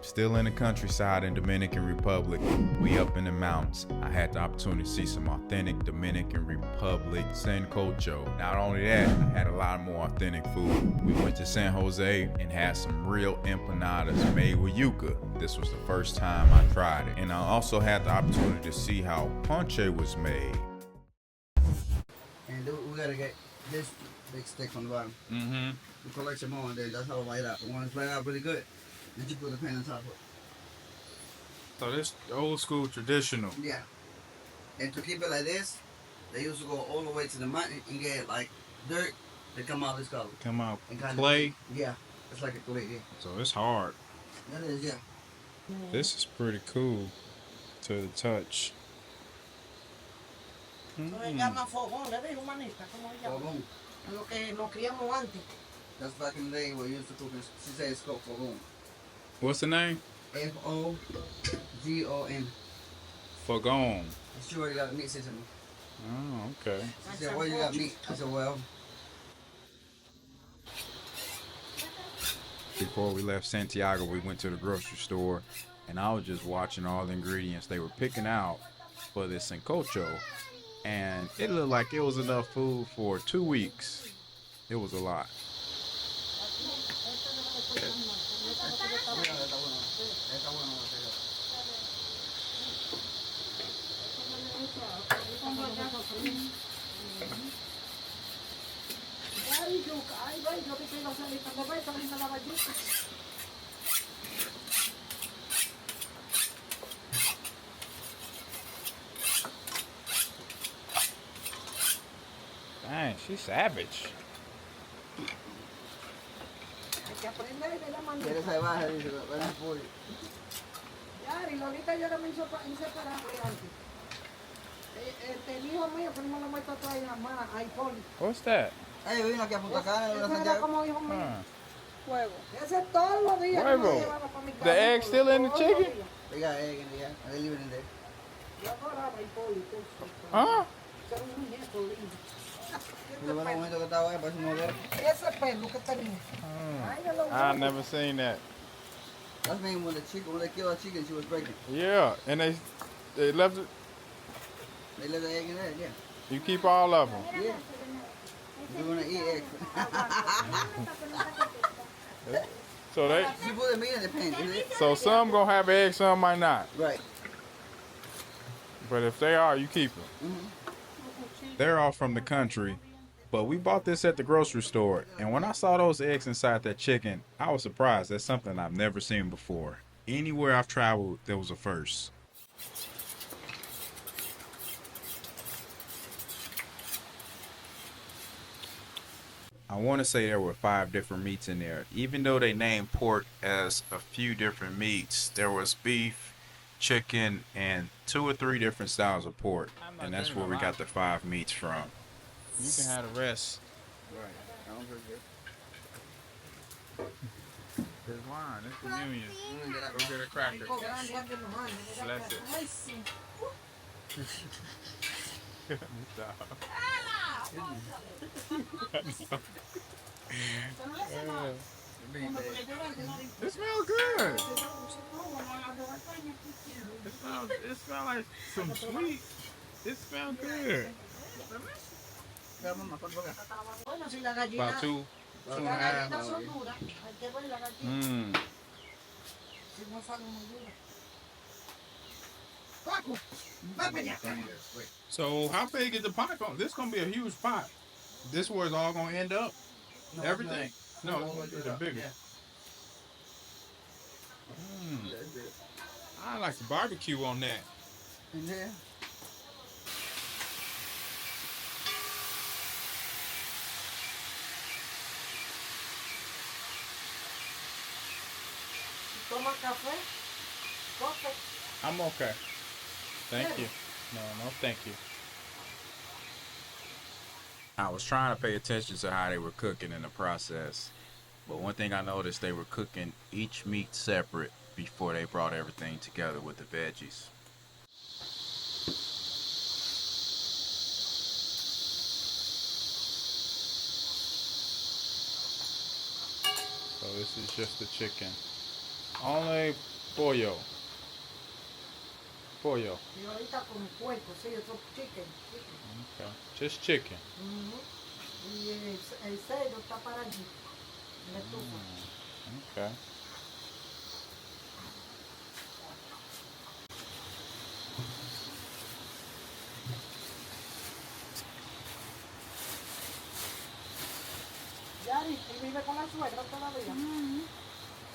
Still in the countryside in Dominican Republic. We up in the mountains. I had the opportunity to see some authentic Dominican Republic Sancocho. Not only that, I had a lot more authentic food. We went to San Jose and had some real empanadas made with yuca. This was the first time I tried it. And I also had the opportunity to see how ponche was made. And we gotta get this big stick on the bottom. Mm-hmm. You collect some more and then that's how it light up. And when it's light up really good, then you put the pan on top of it. So this old school traditional. Yeah. And to keep it like this, they used to go all the way to the mountain and get like dirt to come out this color. Come out And kinda, clay. Yeah. It's like a clay, yeah. So it's hard. That is, yeah. This is pretty cool to the touch. Se llama fogón, le digo manita, ¿cómo se llama? Fogón. Lo que nos criamos antes. That's back in the day we used to cook. She said it's called fogón. What's the name? F-O-G-O-N. Fogón. She already got meat system. Oh, okay. She said, where you got meat? I said, well. Before we left Santiago, we went to the grocery store, and I was just watching all the ingredients they were picking out for this Sancocho, and it looked like it was enough food for 2 weeks. It was a lot. Dang, she's savage. Hay que aprender de la manita. Quieres ahí baja, dice, ven al pollo. Ya, y Lolita yo era muy inseparable antes. El hijo mío, que no lo muestro atrás en la mano, ahí Poli. What's that? Hey, vino aquí a Punta Cana, de Ese era Santiago. como hijo mío. Huh. Huevo. Ese todos los días yo me lo Huevo. llevaba para mi casa. The egg still in the Todos los chicken? días. They got egg in there, they leave it in there. Yo adoraba el Poli. Huh? Era un muñeco lindo. Y luego en el momento que estaba ahí, parece un modelo. Ese pelo que tenía. Ay, de los I huevos. never seen that. That's me when they killed the chicken, she was pregnant. Yeah, and they left it. They left the egg in there, yeah. You keep all of them. Yeah. If you want to eat eggs. So they, She put the meat in the pan, didn't it? so some gonna have eggs, some might not. Right. But if they are, you keep them. Mm-hmm. They're all from the country, but we bought this at the grocery store. And when I saw those eggs inside that chicken, I was surprised. That's something I've never seen before. Anywhere I've traveled, there was a first. I want to say there were 5 different meats in there. Even though they named pork as a few different meats, there was beef, chicken, and 2 or 3 different styles of pork. And that's where we got the 5 meats from. You can have the rest. Right. That one's very good. There's wine. It's communion. Go get a cracker. Bless it. Ay, sí. It smells good. It smells like some sweet. It smells good. Bueno, si la gallina, About 2 si and a las half. gallinas son duras, hay que ver la gallina. Si no salen muy duras. Paco, ven para allá. So how big is the pot? This gonna be a huge pot. This where it's all gonna end up. No, Everything. No, it's bigger. Yeah. I like the barbecue on that. In there. Toma café. Coffee. I'm okay. Thank you. No, thank you. I was trying to pay attention to how they were cooking in the process. But one thing I noticed, they were cooking each meat separate before they brought everything together with the veggies. So this is just the chicken. Only Pollo. Pollo. Y ahorita con puerco, sí, eso chicken. Okay. Just chicken. Ujú. Y el cerdo está para allí, en la estufa. Okay. Yari, ¿y vive con la suegra todavía?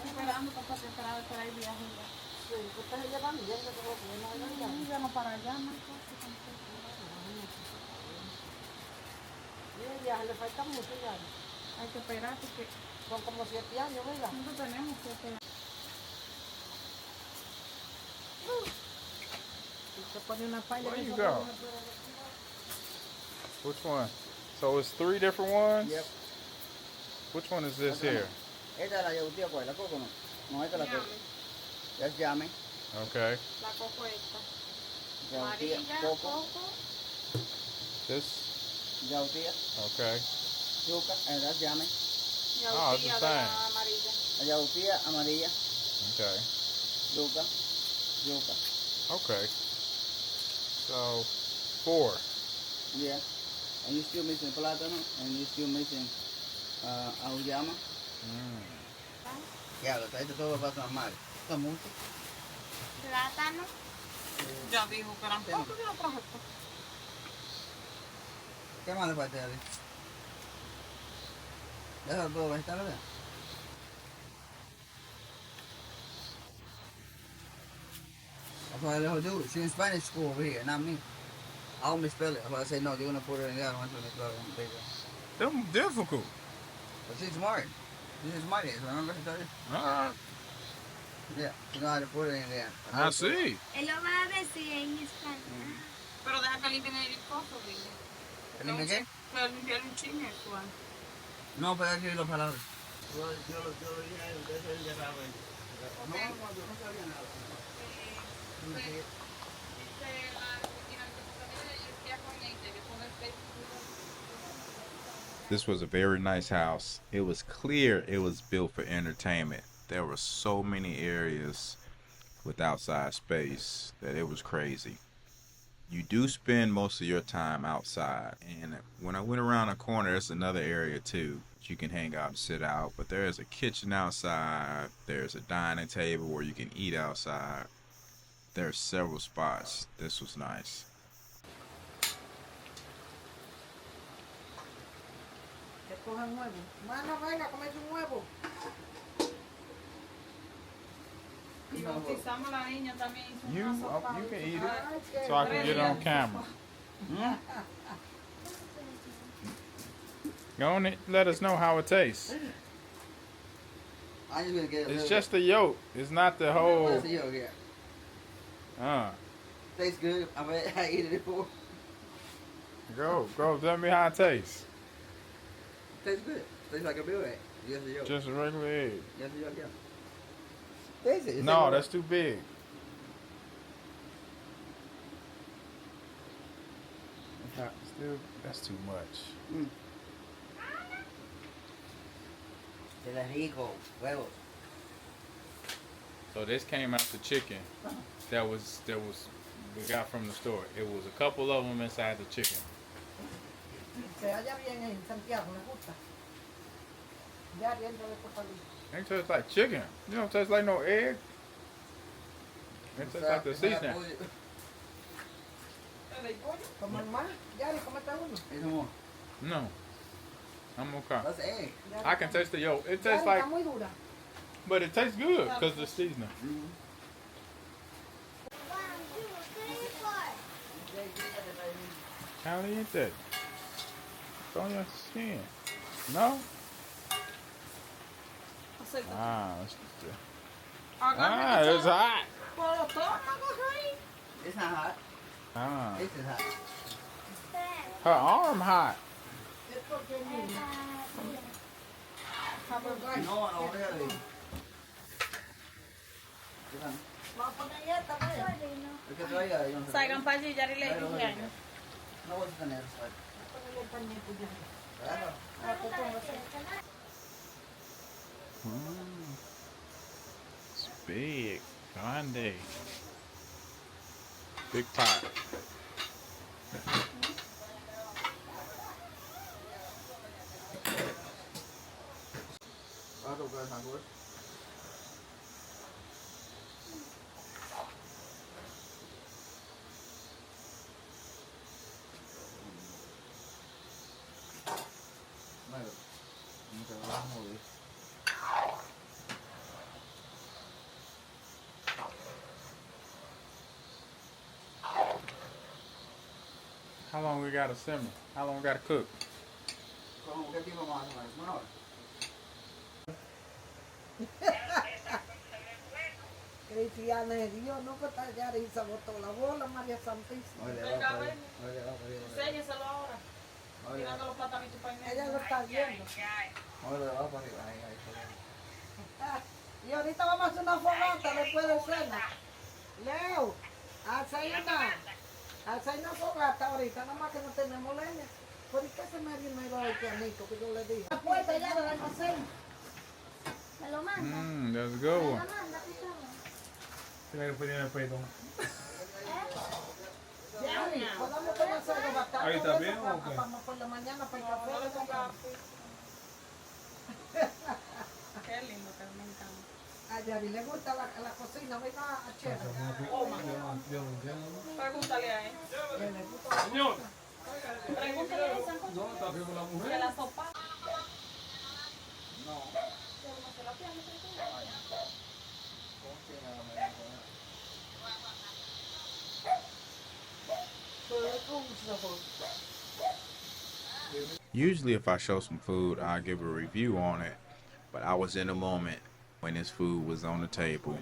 Esperando para separar para el viaje ya. Sí, ustedes se llevan bien, que todo bueno, ¿verdad? Ya no para allá, ¿no? Y el viaje le falta mucho, Yari. Hay que esperar porque Son como 7 años, ¿verdad? nosotros tenemos que esperar. Y se pone una paella. Where que you eso go? no se puede- Which one? So it's 3 different ones? Yep. Which one is this Okay. here? Esta es la yautía, ¿cuál? ¿La coco no? No, esta es la coco. Llame. Es llame. Okay. La coco esta. Yautía, Amarilla, coco, coco. This? yautía, Okay. yuca, es llame. Y Oh, it's the de la same. amarilla. La yautía amarilla, Okay. yuca, yuca. Okay. So 4. Yeah. And you still missing plátano, and you still missing auyama. Ya, lo traiste todo el plátano mal. Esto es mucho. Plátano. Ya dijo que eran pocos, yo lo traje todo. ¿Qué más le falta a ti? Déjalo todo vegetales, ¿verdad? That's why I let her do it. She's in Spanish school over here, not me. I don't misspell it. That's why I say, no, you're going to put it in there. I don't want to misspell it on the paper. Them difficult. But she's smart. She's smart, remember I told you? Alright. Yeah, she know how to put it in there. I see. Él lo va a decir en español. Pero deja que limpien el coco, dile. ¿Que limpie qué? Que limpiar un chingo igual. No, pero aquí las palabras. Yo lo dije a él, ustedes él ya saben. No, yo no sabía nada. Dice la rutina que tú sabes, y ya con ella, que con el Facebook. This was a very nice house. It was clear it was built for entertainment. There were so many areas with outside space that it was crazy. You do spend most of your time outside, and when I went around the corner, there's another area too that you can hang out and sit out. But there's a kitchen outside, there's a dining table where you can eat outside. There's several spots. This was nice. Que cojan huevo. Mano, venga, comete un huevo. Y bautizamos a la niña también. Hizo una sopa. You can eat it, Ay, qué so I can get it on bueno. camera. Go on it, let us know how it tastes. I'm just going to get a It's little just the yolk. It's not the bit. whole. What's the yolk here? Tastes good. I eat it before. Go. Tell me how it tastes. Tastes good. Tastes like a real egg. Yes, the yolk. Just a regular egg. Yes, the yolk, yeah. Taste it. No, that's too big. Still, that's too much. Qué rico. Huevos. So this came out the chicken that was we got from the store. It was a couple of them inside the chicken. Se halla bien en Santiago, me gusta. Ya riendo de estos palitos. It tastes like chicken. You don't taste like no egg. It tastes like the seasoning. Como más. Ya, comete uno. It's more. No, I'm okay. That's egg. I can taste the yolk. It Ya, tastes like, está muy dura. but it tastes good because the seasoning. Caliente. It's on your skin. No? Aceite. Ah, it's Agarra it's hot. por los estómagos ahí. It's not hot. Ah, This is hot. her arm hot. Es porque es niña. No, no, really. Vamos a poner esta, mira. Es que todavía yo no sé. Salgan para allí, ya le dije. No voy a tener eso. Ponle el pañito ya. Claro. Ah, pues póngase. It's big. Grande. Big pot. I'll go grab my board. How long we gotta simmer? How long we gotta cook? Como que tipo más o menos, una hora. Cristiana es Dios, no puede tallar y se botó la bola, María Santísima. Oye, Venga, va para ven. ahí. Oye, va para ahí. Enséñeselo ahora. Oye, Tirando los platanitos para el medio. Ella lo está viendo. oye, va para arriba. Ahí, ahí, por ahí. Y ahorita vamos a hacer una fogata después de cena. Leo, hacer una fogata ahorita, nada más que no tenemos leña. ¿Por qué se me vino el pianito que yo le dije? La puerta ya del almacén. ¿Me lo manda? That's a good ¿Me lo one. manda, Pizarro? Ya, podemos poner a hacer los batatas. ¿Ahí está bien o qué? Vamos por la mañana para el No, no le café. pongas así. Qué lindo, que me encanta. A Yari le gusta la cocina, venga a Chela. Pregúntale a él. Le gusta Señor, Pregúntale a él, Sancocho. ¿dónde está con la Que mujer? la sopa. No. Usually if I show some food, I'll give a review on it. But I was in a moment when this food was on the table.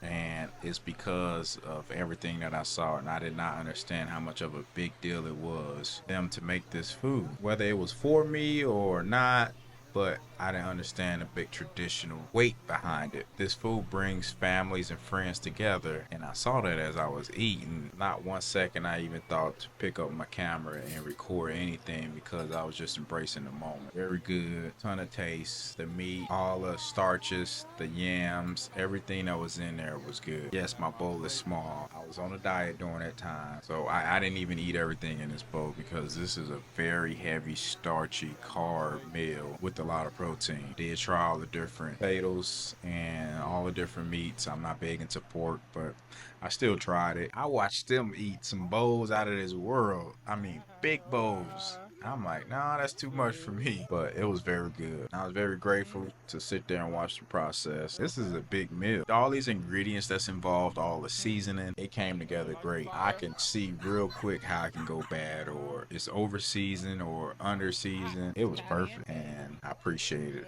And it's because of everything that I saw, and I did not understand how much of a big deal it was them to make this food. Whether it was for me or not, but I didn't understand the big traditional weight behind it. This food brings families and friends together, and I saw that as I was eating. Not 1 second I even thought to pick up my camera and record anything because I was just embracing the moment. Very good, ton of taste. The meat, all the starches, the yams, everything that was in there was good. Yes, my bowl is small. I was on a diet during that time, so I didn't even eat everything in this bowl because this is a very heavy, starchy carb meal with a lot of protein. Did try all the different potatoes and all the different meats. I'm not big into pork, but I still tried it. I watched them eat some bowls out of this world. I mean, big bowls. I'm like, nah, that's too much for me. But it was very good. I was very grateful to sit there and watch the process. This is a big meal. All these ingredients that's involved, all the seasoning, it came together great. I can see real quick how it can go bad, or it's over seasoned or under seasoned. It was perfect, and I appreciate it.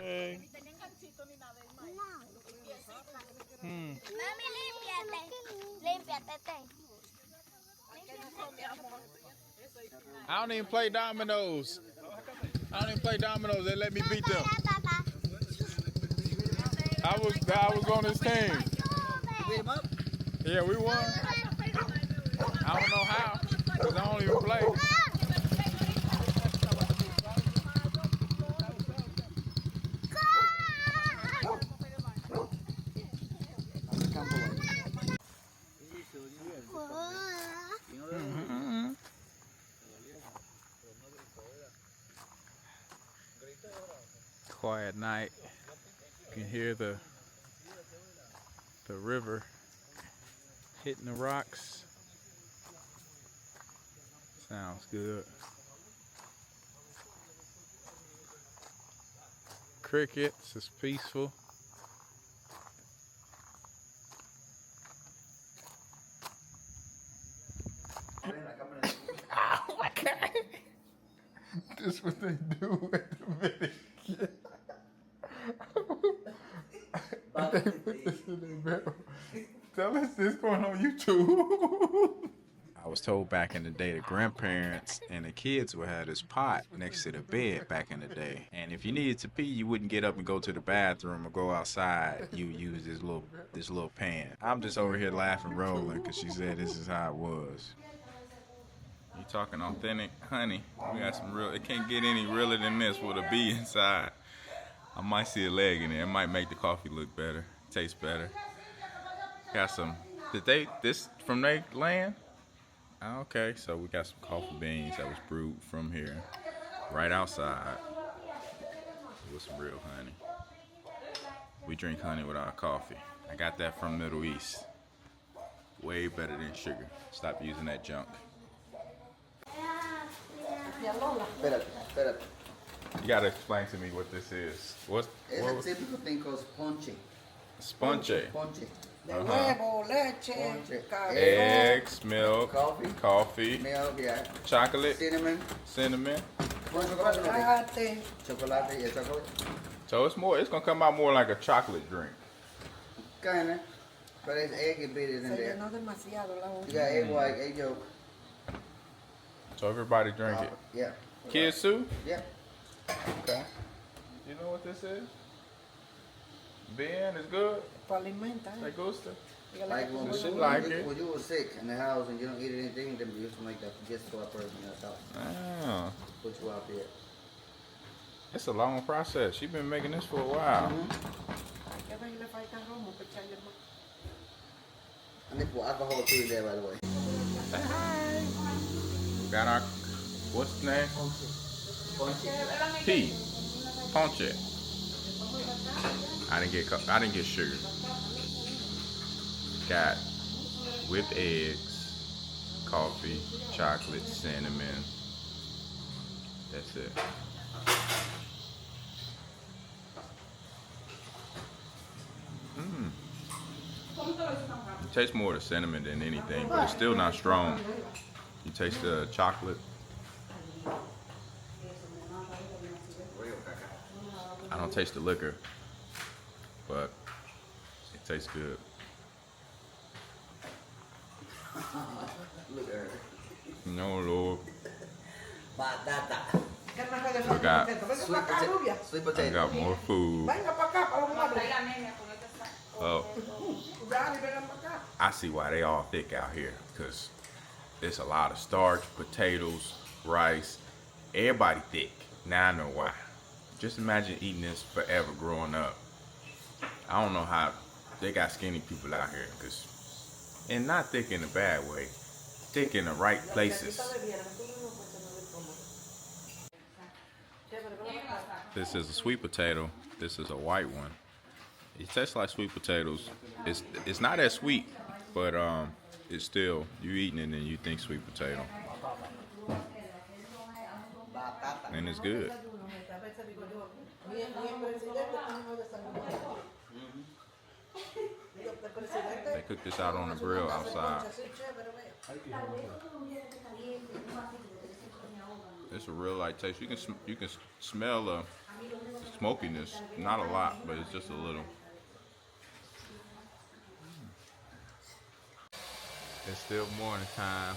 Mami, límpiate. I don't even play dominoes. They let me beat them. I was on this team. Beat him up? Yeah, we won. I don't know how, because I don't even play. Quiet night. You can hear the river hitting the rocks. Sounds good. Crickets, it's peaceful. Oh my God. This is what they do at the Dominican. They put this in their barrel. Tell us this going on YouTube. I was told back in the day the grandparents and the kids would have this pot next to the bed back in the day. And if you needed to pee, you wouldn't get up and go to the bathroom or go outside. You use this little pan. I'm just over here laughing, rolling, because she said this is how it was. You talking authentic honey. We got some real, it can't get any realer than this with a bee inside. I might see a leg in there. It might make the coffee look better, taste better. Got some. This from their land? Okay, so we got some coffee beans that was brewed from here, right outside, with some real honey. We drink honey with our coffee. I got that from Middle East. Way better than sugar. Stop using that junk. Espérate. You gotta explain to me what this is. It's a typical thing called ponche. Sponge. Ponche. De huevo, leche, Ponche. café. Eggs, milk, Coffee. coffee, Milk, yeah. chocolate, Cinnamon. Chocolate. Chocolate, yeah, chocolate. So it's gonna come out more like a chocolate drink. Kinda. But it's egg embedded in Se there. llenó demasiado la You boca. got egg white, egg yolk. So everybody drink it. Yeah. Kids too? Yeah. Okay. You know what this is? Ben is good. Para alimentar. They gusta. Like when, So she when, like you, it. when you were sick in the house and you don't eat anything, then we used to make that just for a person in the house. Ah, Put you out there. it's a long process. She been making this for a while. Que ver, le falta romo, para echarle más. And they put alcohol too in there, by the way. Say hi. We got our what's the name? P. Ponche. I didn't get sugar. Got whipped eggs, coffee, chocolate, cinnamon. That's it. It tastes more of the cinnamon than anything, but it's still not strong. You taste the chocolate. I don't taste the liquor, but it tastes good. Look at her. No, Lord. Batata. ¿Qué me fue de I got, Venga para acá, rubia. Sweet I potato. got more food. Venga para acá, para los lados. Trae la nena con este saco. Oh, Dale, venga para acá. I see why they all thick out here, because there's a lot of starch, potatoes, rice. Everybody thick. Now I know why. Just imagine eating this forever growing up. I don't know how they got skinny people out here, and not thick in a bad way, thick in the right places. This is a sweet potato. This is a white one. It tastes like sweet potatoes. It's not as sweet, but it's still, you eating it and you think sweet potato. And it's good. They cook this out on the grill outside. It's a real light taste. You can smell the smokiness. Not a lot, but it's just a little. It's still morning time.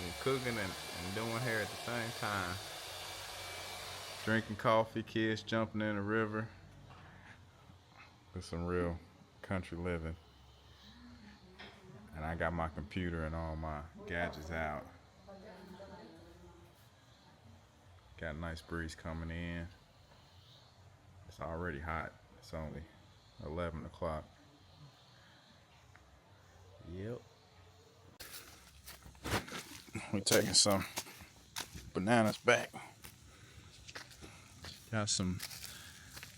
We're cooking and doing hair at the same time. Drinking coffee, kids jumping in the river. It's some real country living. And I got my computer and all my gadgets out. Got a nice breeze coming in. It's already hot. It's only 11 o'clock. Yep. We're taking some bananas back. Got some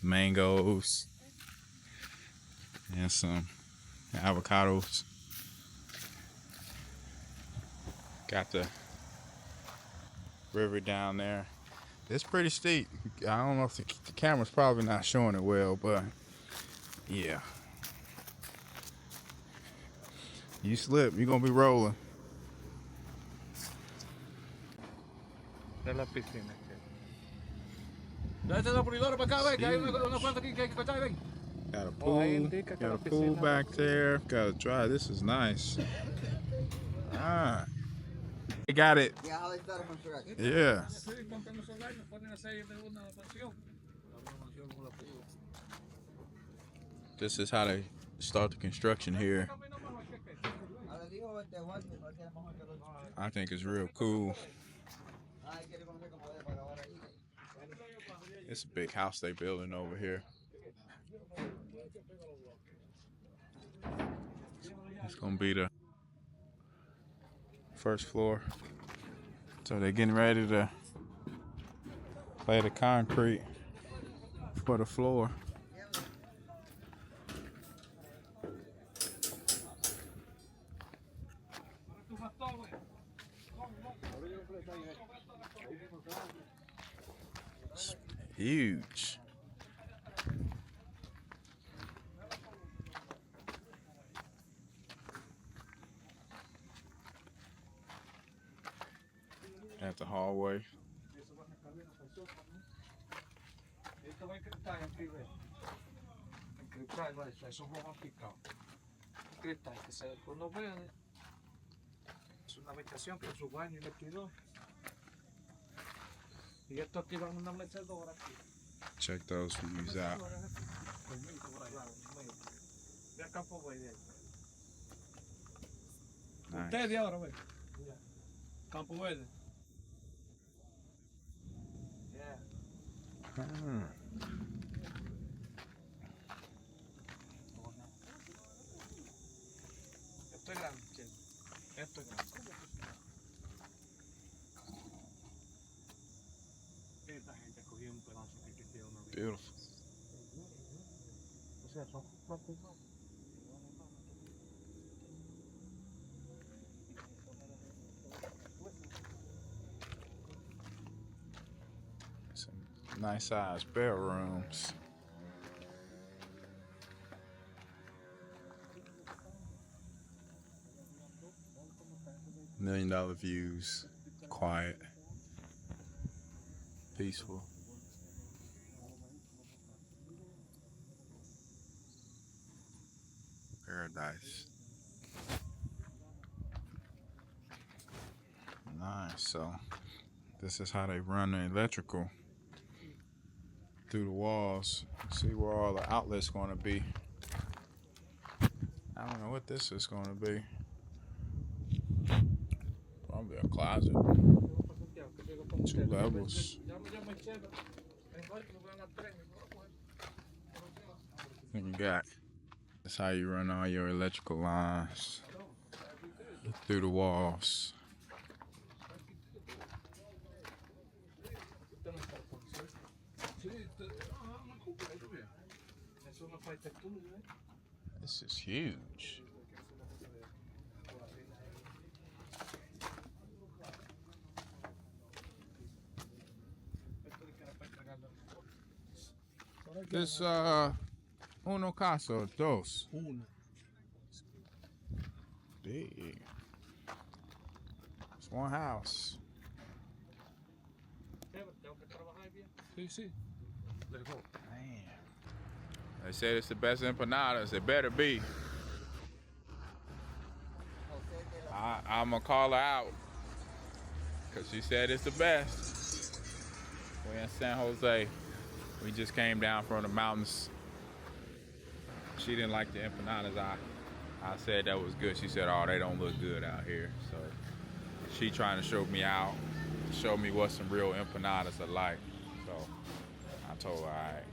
mangoes and some avocados. Got the river down there. It's pretty steep. I don't know if the camera's probably not showing it well, but yeah. You slip, you're gonna be rolling. De la piscina. Date la pulidora para acá, ven, que hay una cuanta aquí que hay que cortar, ven. Got a Oh, pool, ahí indica que got la a pool piscina- back there. Got a dry. This is nice. Ah, I got it. Yeah, how they started from scratch. Yeah. Sí, cuando los soldados ponen a hacer de una mansión. This is how they start the construction here. I think it's real cool. It's a big house they building over here. It's gonna be the first floor. So they're getting ready to lay the concrete for the floor. It's huge. At the hallway. Esto va a encriptar aquí, ve. Encriptar, va, eso es rojo picado. Encriptar, que se uno ve. Es una habitación con su baño y vestidor. Y esto aquí va una mecedora aquí. Check those views out. Ve a Campo Verde. Nice. Ustedes ahora, ve. Campo Verde. Hmm. Esto es grande, che. Esto es grande. Esta gente cogió un pedazo que quisiera una vida. Beautiful. O sea, son cuantos más. Some nice sized bedrooms. $1 million views, quiet, peaceful. Paradise. Nice. So this is how they run the electrical through the walls. See where all the outlets going to be. I don't know what this is going to be. Probably a closet. 2 levels. And you got, that's how you run all your electrical lines through the walls. This is huge. This uno casa, dos. Uno. Big. It's one house. Sí, sí. Let's go. Man. They said it's the best empanadas. It better be. I'm gonna call her out because she said it's the best. We're in San Jose. We just came down from the mountains. She didn't like the empanadas. I said that was good. She said, oh, they don't look good out here. So she trying to show me out, show me what some real empanadas are like. So I told her, all right.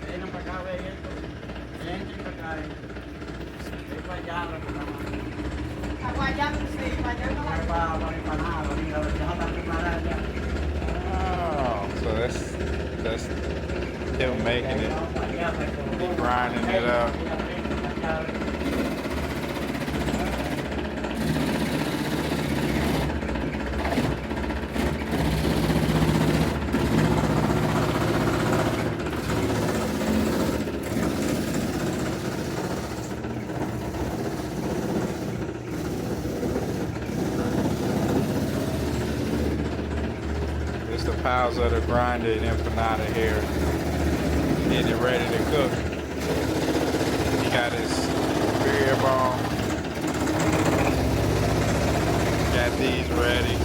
Vengan para acá, ve esto. Entren para acá. Es guayaba, Aguayando, sí, guayando la para empanada, mira, ya está preparada ya. Oh, so that's him making it, he grinding it up. It's the piles of the grinded empanada here, getting it ready to cook. He got his beer ball. Got these ready.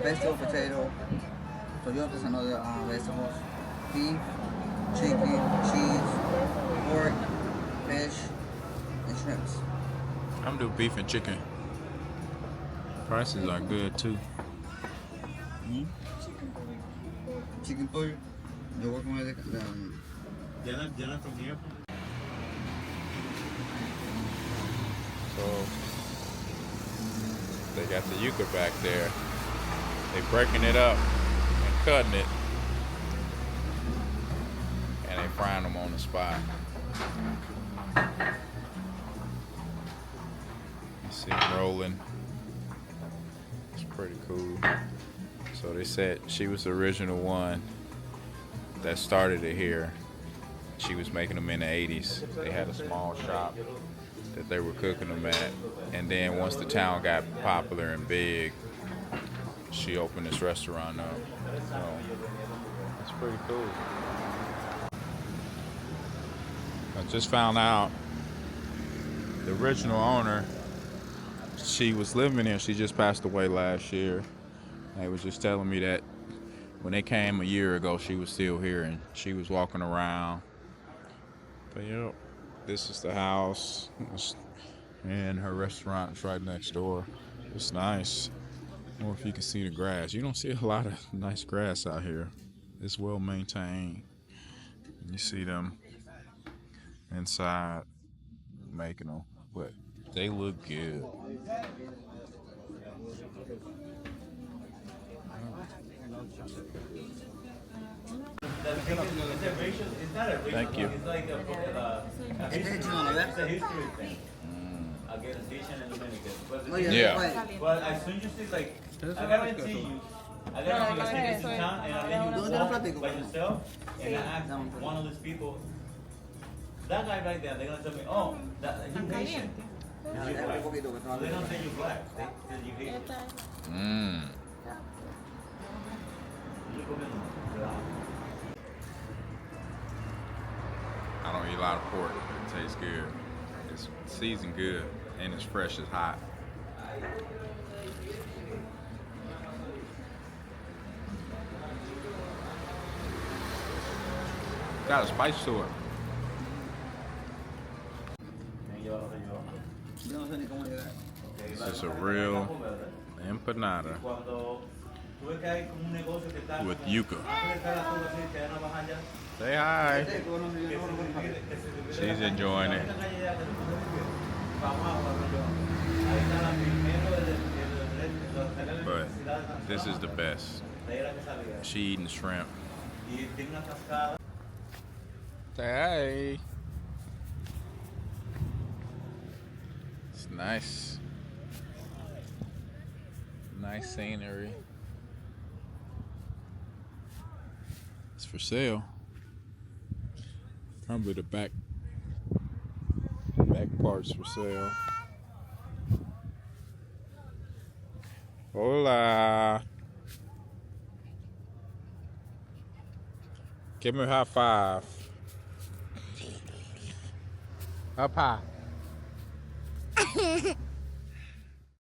Vegetable potato, Toyotas and other vegetables, beef, chicken, cheese, pork, Yes. I'm gonna do beef and chicken. Prices are good too. Hmm? Chicken pollo. Yo voy a comer Jenna from here. So they got the yuca back there. They breaking it up and cutting it, and they frying them on the spot. You see them rolling. It's pretty cool. So they said she was the original one that started it here. She was making them in the 80s. They had a small shop that they were cooking them at. And then once the town got popular and big, she opened this restaurant up. So it's pretty cool. I just found out the original owner, she was living here. She just passed away last year. They was just telling me that when they came a year ago, she was still here and she was walking around. But yep, this is the house, and her restaurant is right next door. It's nice. Or if you can see the grass, you don't see a lot of nice grass out here. It's well maintained. You see them inside making them, but they look good. Thank you. It's like a history thing. Again, Haitian and Dominican. Yeah. But as soon as you see, like, I guarantee you, I guarantee you, in town, and then you walk by yourself, and I ask one of these people, that guy right there, they're gonna tell me, oh, he's Haitian. So they don't say you're black, they say you're Haitian. I don't eat a lot of pork, but it tastes good. It's seasoned good, and it's fresh, it's hot. Got a spice to it. This is a real empanada with yuca. Say hi. She's enjoying it. But this is the best. She eating shrimp. Say hi. It's nice. Nice scenery. It's for sale. Probably the back parts for sale. Hola. Give me a high five. Up high.